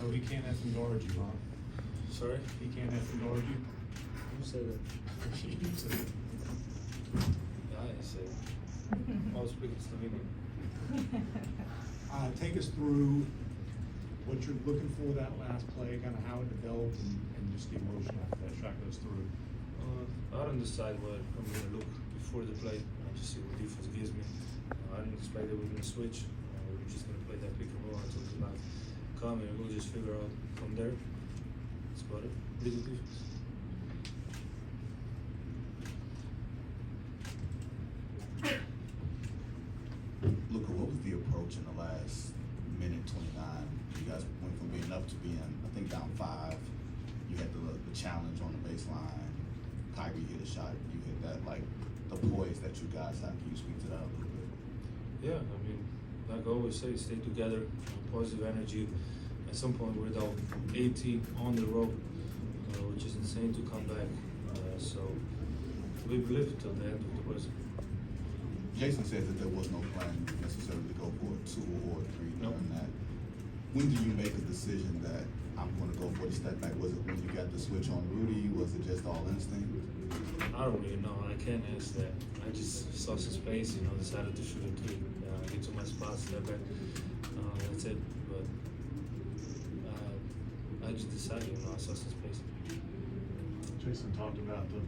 So he can't have some guard you, huh? Sorry? He can't have some guard you? Who said that? You said it. Yeah, I said it. I was speaking Slovenian. Take us through what you're looking for that last play, kind of how it developed, and just the emotion after that shot goes through. I don't decide what I'm going to look before the play. I just see what defense gives me. I didn't expect that we're going to switch. We're just going to play that pick and roll until the line come, and we'll just figure out from there. That's about it. Pretty good defense. Luka, what was the approach in the last minute 29? You guys went from being up to being, I think, down 5. You had the challenge on the baseline. Kyrie hit a shot. You hit that, like, the poise that you guys have. Can you speak to that a little bit? Yeah, I mean, like I always say, stay together, positive energy. At some point, we're down 18 on the road, which is insane to come back. So we believe till the end of the season. Jason says that there was no plan necessarily to go for a 2 or a 3 Nope. during that. When do you make a decision that I'm going to go for the step back? Was it when you got the switch on Rudy? Was it just all instinct? I don't really know. I can't answer that. I just saw some space, decided to shoot a 3. Get to my spot, step back. That's it. But I just decided, I saw some space. Jason talked about the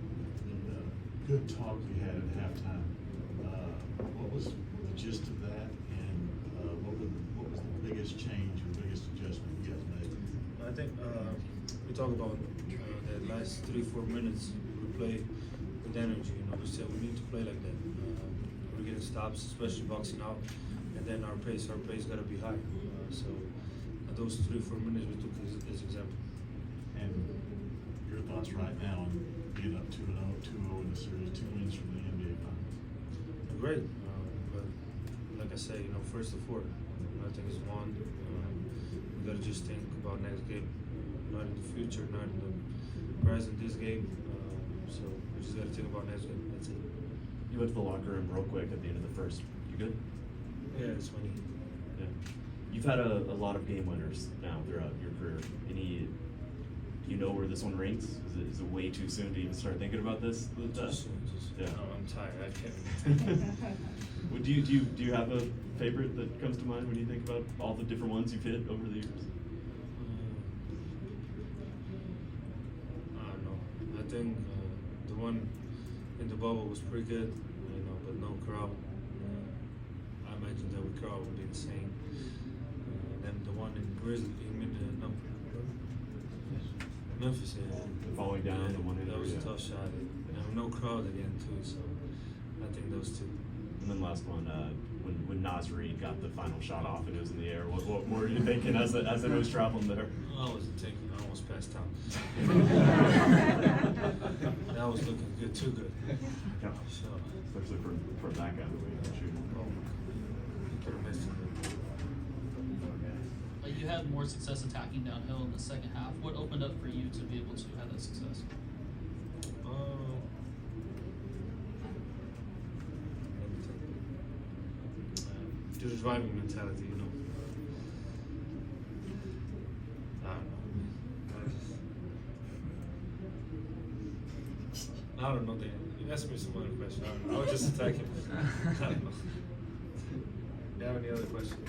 good talk you had at halftime. What was the gist of that, and what was the biggest change or biggest adjustment you guys made? I think we talked about that last 3-4 minutes. We play with energy. We said we need to play like that. We're getting stops, especially boxing out, and then our pace got to be high. So those 3-4 minutes we took as example. And your thoughts right now on being up 2-0 in the series, 2 wins from the NBA Finals? Great, but like I say, first and fourth, nothing is won. We gotta just think about next game, not in the future, not in the present. This game, so we just gotta think about next game. That's it. You went to the locker room real quick at the end of the first. You good? Yeah, it's funny. Yeah. You've had a lot of game winners now throughout your career. Do you know where this one ranks? Is it way too soon to even start thinking about this? Too soon. Yeah. No, I'm tired. I can't. Well, do you have a favorite that comes to mind when you think about all the different ones you've hit over the years? I don't know. I think the one in the bubble was pretty good, but no crowd. I imagine that with crowd would be insane. Then the one in Grizzly, Memphis, yeah. Falling down, Yeah, the one that was a yeah. tough shot. No crowd again too, so I think those 2. And then last one, when Naz Reid got the final shot off and it was in the air, what were you thinking as it was traveling there? I wasn't thinking. I almost passed out. That was looking good, too good. Yeah. So, Especially for that guy the way he can shoot. he could have missed it. You had more success attacking downhill in the second half. What opened up for you to be able to have that success? Just driving mentality, I don't know. You asked me some other question. I was just attacking. I don't know. Do you have any other questions?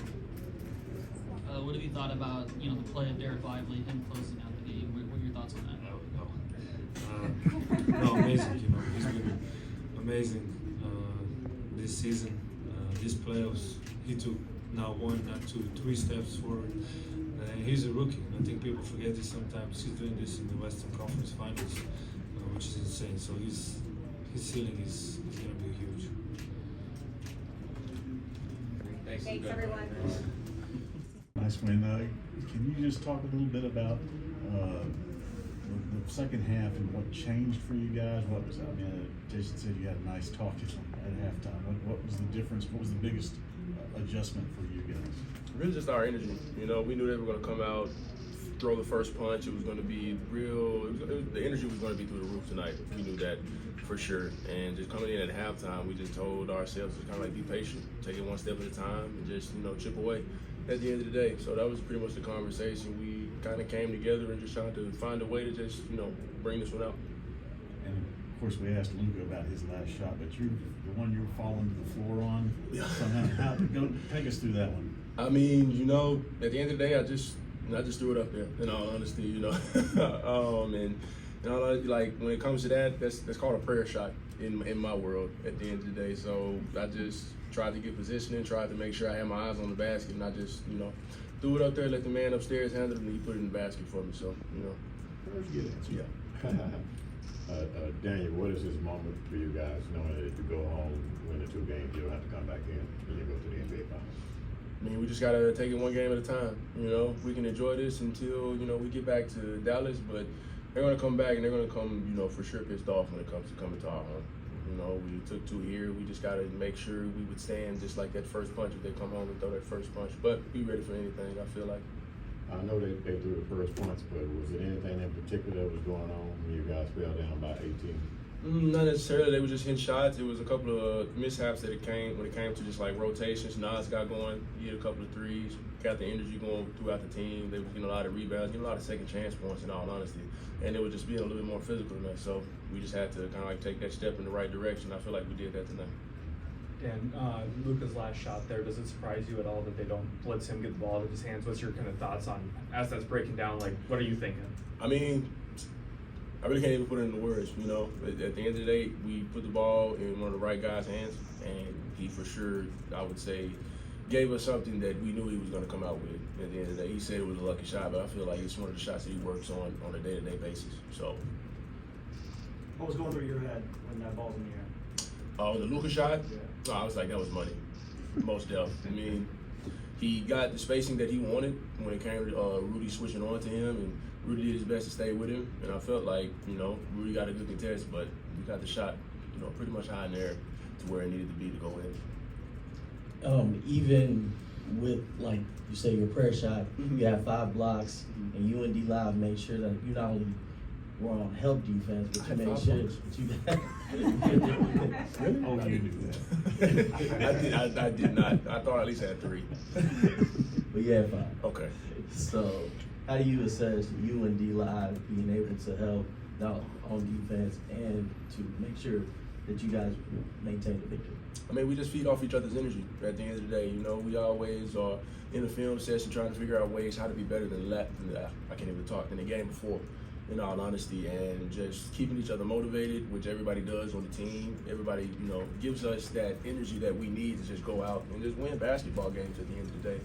What have you thought about the play of Derek Lively, him closing out the game? What are your thoughts on that? No, amazing. He's been amazing this season. These playoffs, he took now 1, not 2, 3 steps forward. He's a rookie, and I think people forget this sometimes. He's doing this in the Western Conference Finals, which is insane. So his ceiling is going to be huge. Thanks everyone. Nice win. Can you just talk a little bit about the second half and what changed for you guys? What was Jason said you had a nice talk at halftime. What was the difference? What was the biggest adjustment for you guys? Really just our energy. We knew they were going to come out, throw the first punch. It was going to be real. The energy was going to be through the roof tonight. We knew that for sure. And just coming in at halftime, we just told ourselves to kind of like be patient, take it one step at a time, and just chip away. at the end of the day. So that was pretty much the conversation. We kind of came together and just tried to find a way to just, bring this one out. And of course, we asked Luka about his last shot, but the one you were falling to the floor on, somehow, take us through that one. I mean, at the end of the day, I just threw it up there. In all honesty, and like when it comes to that, that's called a prayer shot in my world. At the end of the day, so I just tried to get positioning, tried to make sure I had my eyes on the basket, and I just threw it up there, let the man upstairs handle it, and he put it in the basket for me. So That was a good answer. Yeah. Daniel, what is this moment for you guys, knowing that if you go home, win the 2 games, you don't have to come back in and you go to the NBA Finals? I mean, we just gotta take it one game at a time. We can enjoy this until we get back to Dallas, but they're gonna come back and they're gonna come, for sure pissed off when it comes to coming to our home. We took 2 here. We just gotta make sure we would stand just like that first punch if they come home and throw that first punch. But be ready for anything. I feel like. I know they threw the first punch, but was it anything in particular that was going on when you guys fell down by 18? Not necessarily. They were just hitting shots. It was a couple of mishaps when it came to just like rotations. Nas got going. He hit a couple of threes. Got the energy going throughout the team. They were getting a lot of rebounds, getting a lot of second chance points in all honesty. And it was just being a little bit more physical than that. So we just had to kind of like take that step in the right direction. I feel like we did that tonight. And Luka's last shot there, does it surprise you at all that they don't blitz him, get the ball out of his hands? What's your kind of thoughts on, as that's breaking down, like, what are you thinking? I mean, I really can't even put it into words, But at the end of the day, we put the ball in one of the right guys' hands, and he for sure, I would say, gave us something that we knew he was going to come out with at the end of the day. He said it was a lucky shot, but I feel like it's one of the shots that he works on a day-to-day basis. So, what was going through your head when that ball's in the air? The Luka shot? Yeah. I was like, that was money. Most definitely. I mean, he got the spacing that he wanted when it came to Rudy switching on to him, and Rudy did his best to stay with him. And I felt like, Rudy got a good contest, but we got the shot, pretty much high in there to where it needed to be to go in. Even with, like you say, your prayer shot, you had 5 blocks, and you and D Live made sure that you not only were on help defense, but you made sure that you got. Really? Oh, you knew that. I did not. I thought I at least had 3. But you had 5. Okay. So, how do you assess you and D Live being able to help not on defense and to make sure that you guys maintain the victory? I mean, we just feed off each other's energy at the end of the day. We always are in a film session trying to figure out ways how to be better than I can't even talk, than the game before, in all honesty, and just keeping each other motivated, which everybody does on the team. Everybody, gives us that energy that we need to just go out and just win basketball games at the end of the day.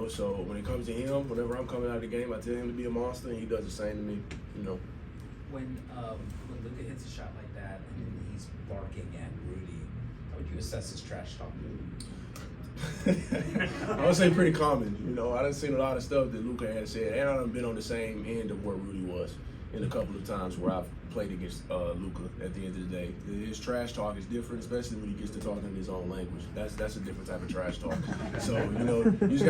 So when it comes to him, whenever I'm coming out of the game, I tell him to be a monster, and he does the same to me, When Luka hits a shot like that and he's barking at Rudy, how would you assess his trash talk? I would say pretty common. I done seen a lot of stuff that Luka had said, and I done been on the same end of where Rudy was in a couple of times where I've played against Luka. At the end of the day, his trash talk is different, especially when he gets to talking in his own language. That's a different type of trash talk. So you just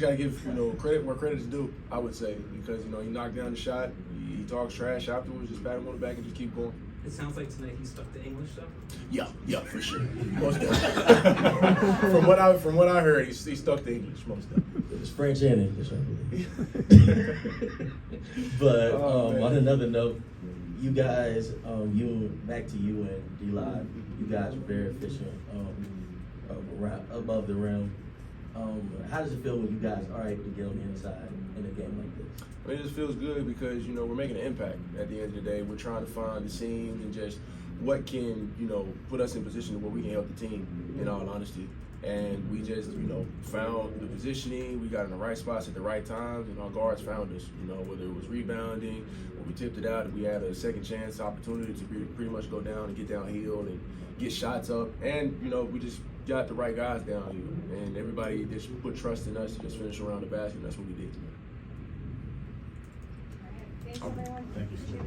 gotta give credit where credit is due, I would say, because he knocked down the shot, he talks trash afterwards, just pat him on the back and just keep going. It sounds like tonight he stuck to English though. Yeah, for sure. Most definitely. From what I heard, he stuck to English most definitely. It's French and English, I believe. But on another note, you guys, back to you and D Live, you guys are very efficient above the rim. How does it feel when you guys are able to get on the inside in a game like this? I mean, it just feels good because, we're making an impact at the end of the day. We're trying to find the seams and just what can, put us in position where we can help the team, in all honesty. And we just, found the positioning. We got in the right spots at the right times, and our guards found us, whether it was rebounding, or we tipped it out, we had a second chance opportunity to pretty much go down and get downhill and get shots up. And, we just got the right guys down here. And everybody just put trust in us to just finish around the basket, and that's what we did. Thanks, everyone. Thank you, sir.